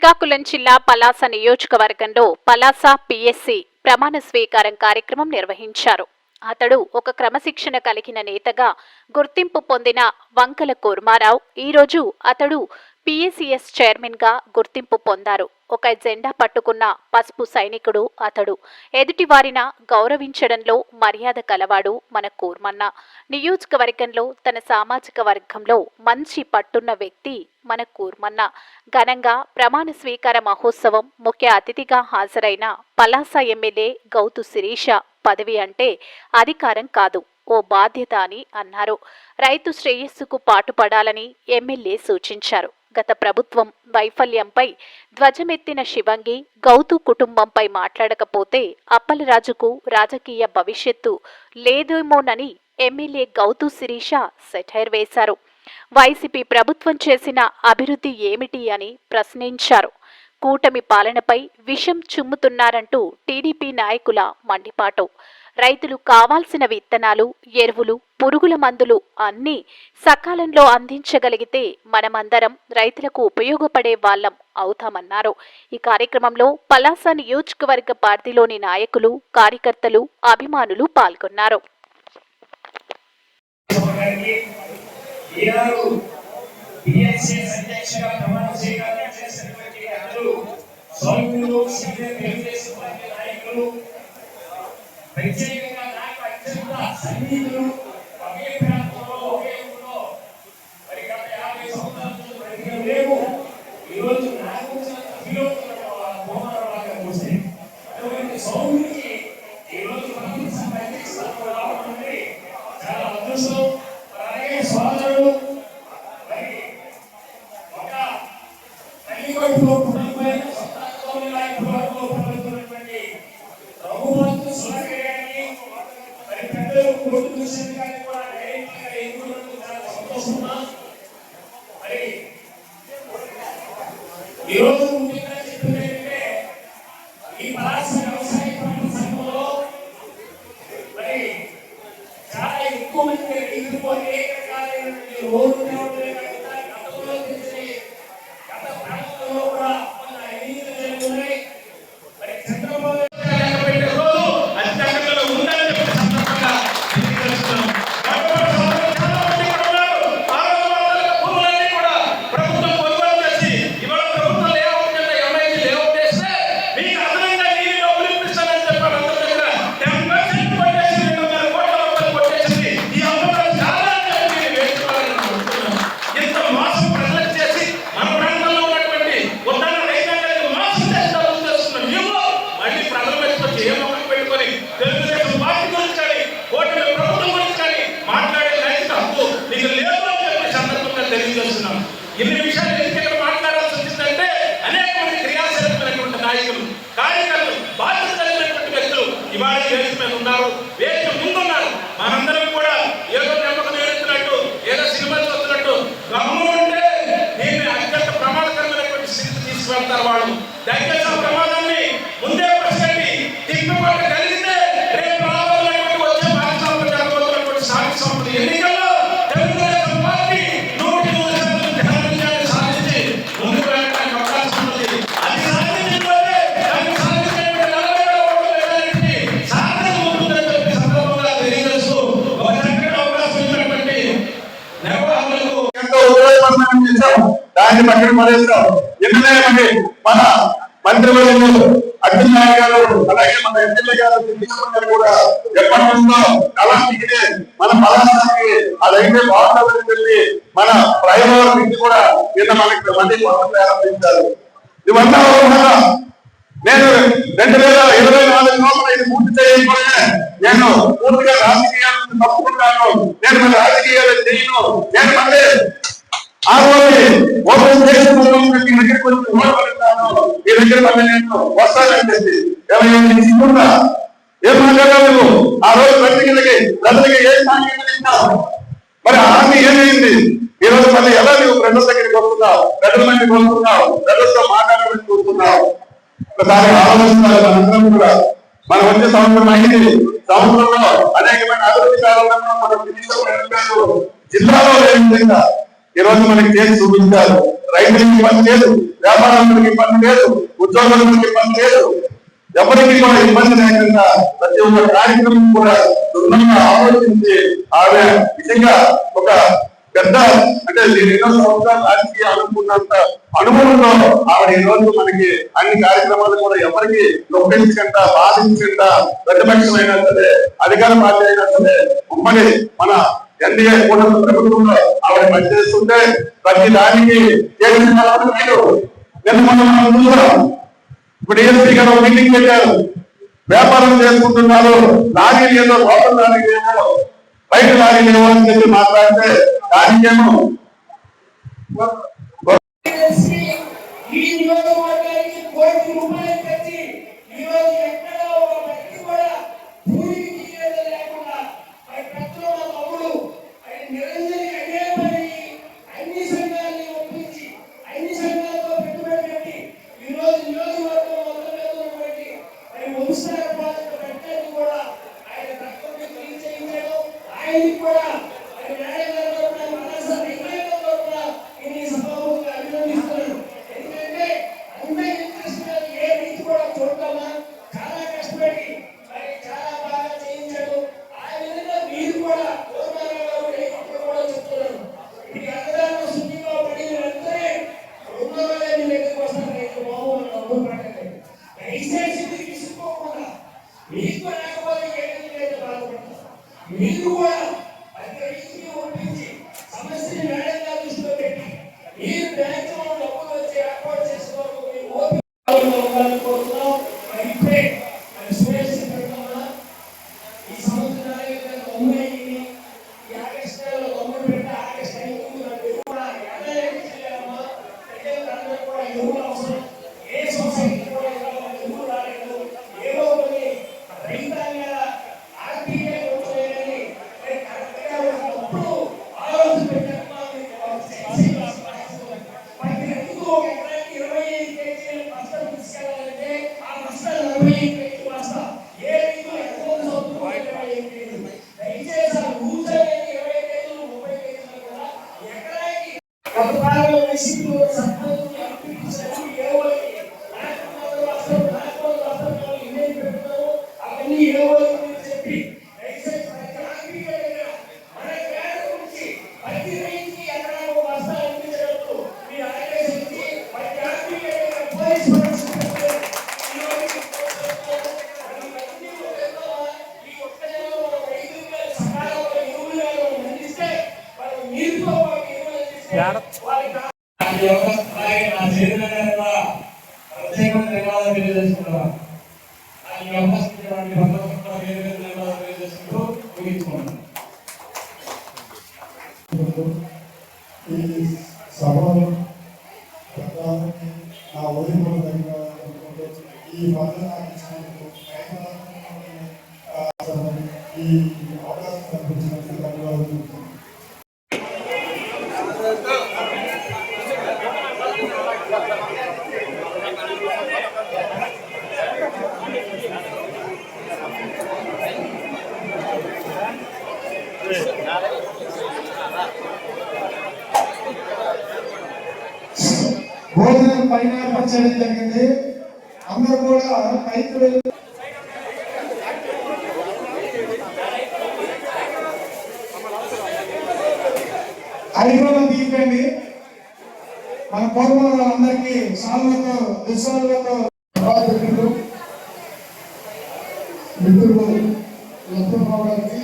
శ్రీకాకుళం జిల్లా పలాస నియోజకవర్గంలో పలాస పిఎస్సి ప్రమాణ స్వీకారం కార్యక్రమం నిర్వహించారు. అతడు ఒక క్రమశిక్షణ కలిగిన నేతగా గుర్తింపు పొందిన వంకల కూర్మారావు ఈరోజు అతడు పిఎస్సిఎస్ చైర్మన్ గా గుర్తింపు పొందారు. ఒక జెండా పట్టుకున్న పసుపు సైనికుడు అతడు. ఎదుటివారిన గౌరవించడంలో మర్యాద కలవాడు మన కూర్మన్న. నియోజకవర్గంలో తన సామాజిక వర్గంలో మంచి పట్టున్న వ్యక్తి మన కూర్మన్న. ఘనంగా ప్రమాణ స్వీకార మహోత్సవం ముఖ్య అతిథిగా హాజరైన పలాస ఎమ్మెల్యే గౌతు శిరీష పదవి అంటే అధికారం కాదు, ఓ బాధ్యత అని అన్నారు. రైతు శ్రేయస్సుకు పాటుపడాలని ఎమ్మెల్యే సూచించారు. గత ప్రభుత్వం వైఫల్యంపై ధ్వజమెత్తిన శివంగి గౌతు కుటుంబంపై మాట్లాడకపోతే అప్పలరాజుకు రాజకీయ భవిష్యత్తు లేదేమోనని ఎమ్మెల్యే గౌతు శిరీష సెటైర్ వేశారు. వైసీపీ ప్రభుత్వం చేసిన అభివృద్ధి ఏమిటి అని ప్రశ్నించారు. కూటమి పాలనపై విషం చుమ్ముతున్నారంటూ టీడీపీ నాయకుల మండిపాటు. రైతులు కావాల్సిన విత్తనాలు, ఎరువులు, పురుగుల మందులు అన్నీ సకాలంలో అందించగలిగితే మనమందరం రైతులకు ఉపయోగపడే వాళ్ళం అవుతామన్నారు. ఈ కార్యక్రమంలో పలాస నియోజకవర్గ పార్టీలోని నాయకులు, కార్యకర్తలు, అభిమానులు పాల్గొన్నారు. ప్రత్యేకంగా నాకు అత్యంత సన్నిహితులు ఒకే ప్రాంతంలో ఒకే ఊళ్ళో మరి గత 50 సంవత్సరాల నుంచి ప్రతిగా లేవు. ఈరోజు నాకు చూస్తే అటువంటి సౌమ్యుడికి ఈరోజు మనం రావడం చాలా అదృష్టం. అలాగే సోదరుడు మరి ఒక తల్లి కడుపులో కుటుంబమైన ఈరోజు ముఖ్యంగా చెప్పిందంటే ఈ పలాస వ్యవసాయ సంఘంలో మరి చాలా ఎక్కువ మంది రైతులు అనేక రకాలైనటువంటి రోడ్లు గతంలో తెలిసి గత ప్రాంతంలో కూడా మన అవినీతి జరుగుతున్నాయి. మరి చంద్రబాబు పెట్టే రోజు అధికారంలో ఉందని చెప్పి సందర్భంగా తెలియజేస్తున్నాం. ఇన్ని విషయాలు ఎందుకంటే మాట్లాడాల్సి వచ్చిందంటే అనేక మంది క్రియాశీలమైనటువంటి నాయకులు, కార్యకర్తలు, బాధ్యత కలిగినటువంటి వ్యక్తులు ఇవాళ వేదిక మీద ఉన్నారు, వేదిక ముందున్నారు. మనందరం కూడా ఏదో నమ్మకం ఏడుతున్నట్టు, ఏదో సినిమాలు వస్తున్నట్టు గమ్ము ఉంటే దీన్ని అత్యంత ప్రమాదకరమైనటువంటి స్థితికి తీసుకువెళ్తారు వాళ్ళు. దయచేసి ఆ ప్రమాదాన్ని ముందే ప్రశ్నకి తిప్పిపట్టగలిగితే రేపు రావాలన్నటువంటి వచ్చే పాఠశాలలో జరగబోతున్నటువంటి సాగి సంపద ఎన్నికల్లో తెలుగుదేశం పార్టీ దాన్ని పక్కన పడేస్తాం. ఎందుకంటే మన మంత్రివర్యులు అర్జున్ నాయక్ గారు అలాగే మన ఎమ్మెల్యే గారు కూడా ఎప్పటి నుండో అలాంటిదే మన పలాసానికి అదైతే బాగుంటుందని చెప్పి మన ఫ్లైఓవర్ నుంచి కూడా నిన్న మనకి మళ్ళీ ప్రారంభించారు. ఇవన్నీ నేను 2024 లోపల ఇది పూర్తి చేయకపోతే నేను పూర్తిగా రాజకీయాలను తప్పుకుంటాను, నేను మన రాజకీయాలు చేయను, నేను మళ్ళీ ఆ రోజు ఓపెన్ చేసిన దగ్గరికి వచ్చి ఓడబడతాను, ఈ దగ్గర మళ్ళీ నేను వస్తానని చెప్పి తీసుకుంటా ఏం మాట్లాడాలి. ఆ రోజు ప్రజలకి ఏం సాంకేతిక మరి హామీ ఏమైంది? ఈ రోజు మళ్ళీ ఎలా నువ్వు ప్రజల దగ్గరికి వస్తున్నావు, ప్రజల మందికి వస్తున్నావు, ప్రజలతో మాట్లాడాలని కోరుతున్నావు. ఒకసారి ఆలోచించాలి. మనందరం కూడా మనం వచ్చే సంవత్సరం అయింది. సంవత్సరంలో అనేకమైన అభివృద్ధి కావాలన్నా మనం జిల్లాలో లేని విధంగా ఈ రోజు మనకి చేసి చూపించారు. రైతులకి పని లేదు, వ్యాపారస్తులకు ఇబ్బంది లేదు, ఉద్యోగులకు ఇబ్బంది లేదు, ఎవరికి కూడా ఇబ్బంది లేకుండా ప్రతి ఒక్క కార్యక్రమం కూడా దృఢంగా ఆలోచించి ఆమె నిజంగా ఒక పెద్ద అంటే ఎన్నో సంవత్సరాలు రాజకీయ అనుకున్నంత అనుభవంలో ఆవిడ ఈ రోజు మనకి అన్ని కార్యక్రమాలు కూడా ఎవరికి నొప్పించకుండా బాధించకుండా ప్రతిపక్షమైనా సరే అధికార పార్టీ అయినా సరే ఉమ్మడి మన ఎన్డీఏ కూటమి ప్రభుత్వంలో ఆవిడ పనిచేస్తుంటే ప్రతి దానికి ఇప్పుడు ఏఎస్పీ గారు మీటింగ్ పెట్టారు, వ్యాపారం చేసుకుంటున్నారు, లారీలు ఏదో లోపల లారీలు ఏమో బయట లారీలు ఏమో అని చెప్పి మాట్లాడితే దానికేమో భోజనం పైన పచ్చడం జరిగింది. అందరూ కూడా పైకి వెళ్ళి అడిగోళం తీయండి. మన పూర్వం అందరికీ సాల్వతో దుస్సాలతో మిత్రులు లక్ష్మణరావు గారికి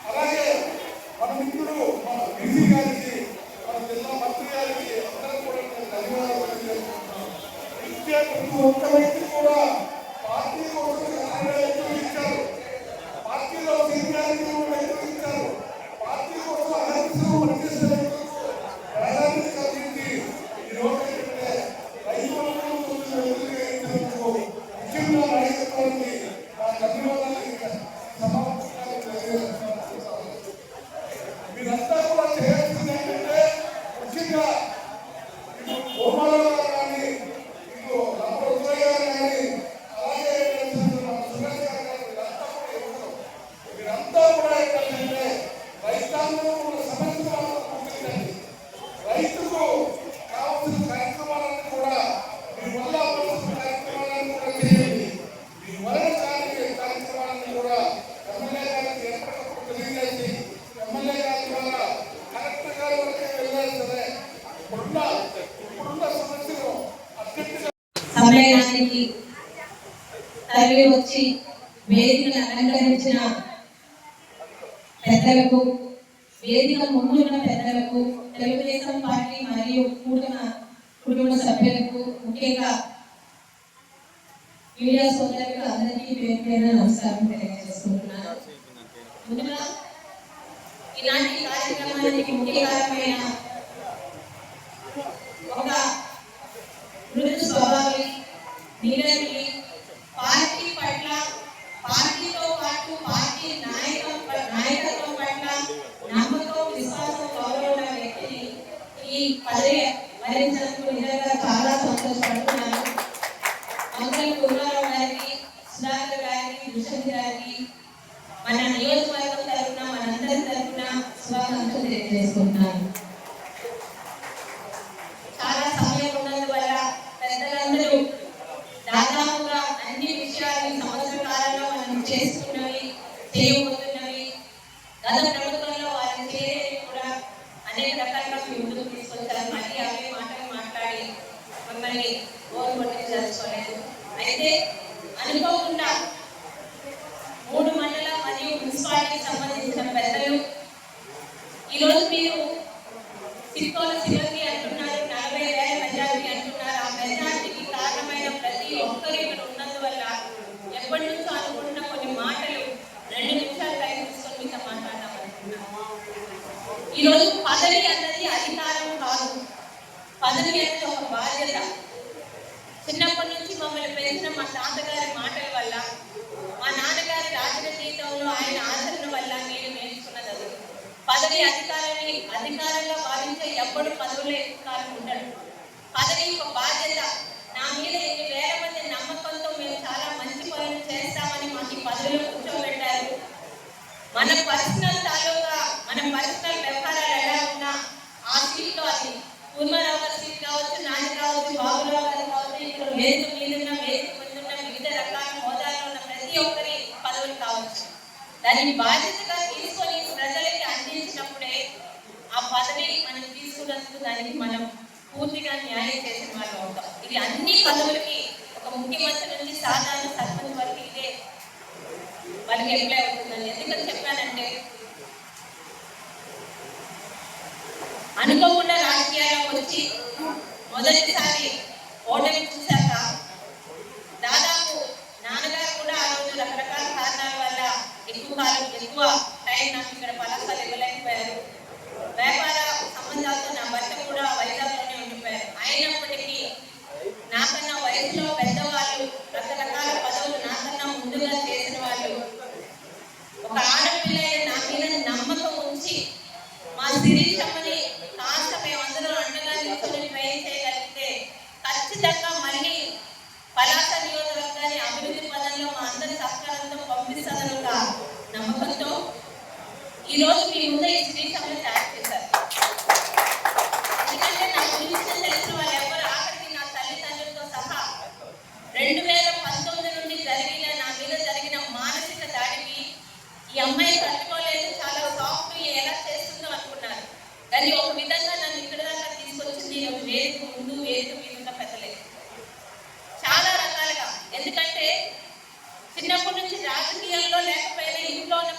అలాగే కార్యక్రమానికి తరలి వచ్చి వేదికను అలంకరించిన పెద్దలకు, వేదిక ముందున్న పెద్దలకు, తెలుగుదేశం పార్టీ మరియు కుటుంబ సభ్యులకు, ముఖ్యంగా మీడియా సోదరులకు అందరికీ పేరు పేరున నమస్కారం తెలియజేసుకుంటున్నాను. ముందుగా ఇలాంటి కార్యక్రమానికి ముఖ్య కారణమైన ఒక మృదు స్వభావి, నిలబడి పార్టీ పట్ల, పార్టీతో పాటు పార్టీ నాయకత్వం పట్ల నమ్మకం, విశ్వాసం, గౌరవం వ్యక్తిని ఈ పదవి వరించినందుకు నిజంగా చాలా సంతోషపడుతున్నాను. మంగళ గురువారావు గారికి, సుధాకర్ గారికి, దుష్యంత్ గారికి మన నియోజకవర్గం తరఫున, మనందరి తరఫున శుభాకాంక్షలు తెలియజేసుకుంటున్నాను. చాలా సమయం ఉన్నందువల్ల పెద్దలందరూ దాదాపుగా అన్ని విషయాలు ఈ సంవత్సర కాలంలో మనం చేసుకున్నవి, చేయబోతున్నవి, గత ప్రభుత్వంలో వారిని చేయలేని కూడా అనేక రకాలుగా ముందుకు తీసుకొచ్చారు. మళ్ళీ అవే మాటలు మాట్లాడి మిమ్మల్ని ఓరు కొట్టించదలుచుకోలేదు. అయితే అనుకోకుండా 3 మండల మరియు మున్సిపాలిటీకి సంబంధించిన పెద్దలు ఈరోజు మీరు సిక్కోల శివకి అంటున్నారు, 40,000 మెజార్టీ అంటున్నారు. ఆ మెజార్టీకి కారణమైన ప్రతి ఒక్కరు ఇక్కడ ఉన్నందువల్ల ఎప్పటి నుంచో అనుకుంటున్న కొన్ని మాటలు 2 నిమిషాలు టైం తీసుకొని మీతో మాట్లాడదామనుకుంటున్నాను. ఈరోజు పదవి అన్నది అధికారం కాదు, పదవి అనేది ఒక బాధ్యత. చిన్నప్పటి నుంచి మమ్మల్ని పెంచిన మా తాతగారి మాటల వల్ల, మా నాన్నగారి రాజకీయ జీవితంలో ఆయన ఆచరణ వల్ల నేను నేర్చుకున్నది అది. పదవి అధికారంగా భావించే ఎప్పుడు పదవులే అధికారం ఉండడు. పదవి ఒక బాధ్యత. నా మీద ఎన్ని వేల మంది నమ్మకంతో మేము చాలా మంచి పనులు చేస్తామని మాకు ఈ పదవిలో కూర్చోబెట్టారు. మన పర్సనల్ వ్యవహారాలు ఎలా ఉన్నా ఆ సీట్లో, అది పూర్మారావు గారి సీట్ కావచ్చు, నాని కావచ్చు, బాబురావు గారు కావచ్చు, ఇక్కడ వేదిక మీదున్న, వేదిక ముందున్న వివిధ రకాల హోదాలో ఉన్న ప్రతి ఒక్కరి పదవులు కావచ్చు, దాన్ని బాధ్యతగా తీసుకొని ప్రజలకి అందించినప్పుడే ఆ పదవి మనం తీసుకున్నందుకు దానికి మనం పూర్తిగా న్యాయం చేసిన వాళ్ళు అవుతాం. ఇది అన్ని పదవులకి, ఒక ముఖ్యమంత్రి నుంచి సాధారణ సర్పంచ్ వరకు ఇదే వాళ్ళకి అప్లై అవుతుందని ఎందుకని చెప్పానంటే, అనుకోకుండా రాజకీయాలకు వచ్చి మొదటిసారి ఓటమి చూశాక దాదాపు నాన్నగారు కూడా ఆ రోజు రకరకాల కారణాల వల్ల ఎక్కువ టైం నాకు ఇక్కడ పలాసాలు ఇవ్వలేకపోయారు. వ్యాపార సంబంధాలతో నా భర్త కూడా వైజాగ్లోనే ఉండిపోయారు. అయినప్పటికీ నాకన్నా వయసులో పెద్దవాళ్ళు, రకరకాల పదవులు నాకన్నా ముందుగా చేసిన వాళ్ళు, ఒక ఆడపిల్ల నా మీద నమ్మకం ఉంచి మా శిరీషమ్మని కాస్త మేమందరం అండగా నిల్చొని ట్రై చేయగలిగితే ఖచ్చితంగా మళ్ళీ పలాస నియోజకవర్గాన్ని అభివృద్ధి పదంలో మా అందరి సహకారంతో పంపిస్తారని ఒక నమ్మకంతో ఈరోజు మీ ముందు ఈ శిరీషమ్మని తయారు చేశారు. ఎందుకంటే నా గురించి తెలిసిన వాళ్ళు ఎవరు, ఆఖరికి నా తల్లిదండ్రులతో సహా 2019 నుండి నా మీద జరిగిన మానసిక దాడికి ఈ అమ్మాయి తట్టుకోలేదు, చాలా సాఫ్ట్, ఎలా చేస్తుందో అనుకున్నారు. కానీ ఒక విధంగా నన్ను ఇక్కడ దాకా తీసుకొచ్చింది వేదిక ముందు, వేదిక మీద పెద్దలేదు చాలా రకాలుగా. ఎందుకంటే చిన్నప్పటి నుంచి రాజకీయాల్లో లేకపోయినా ఇంట్లో ఉన్న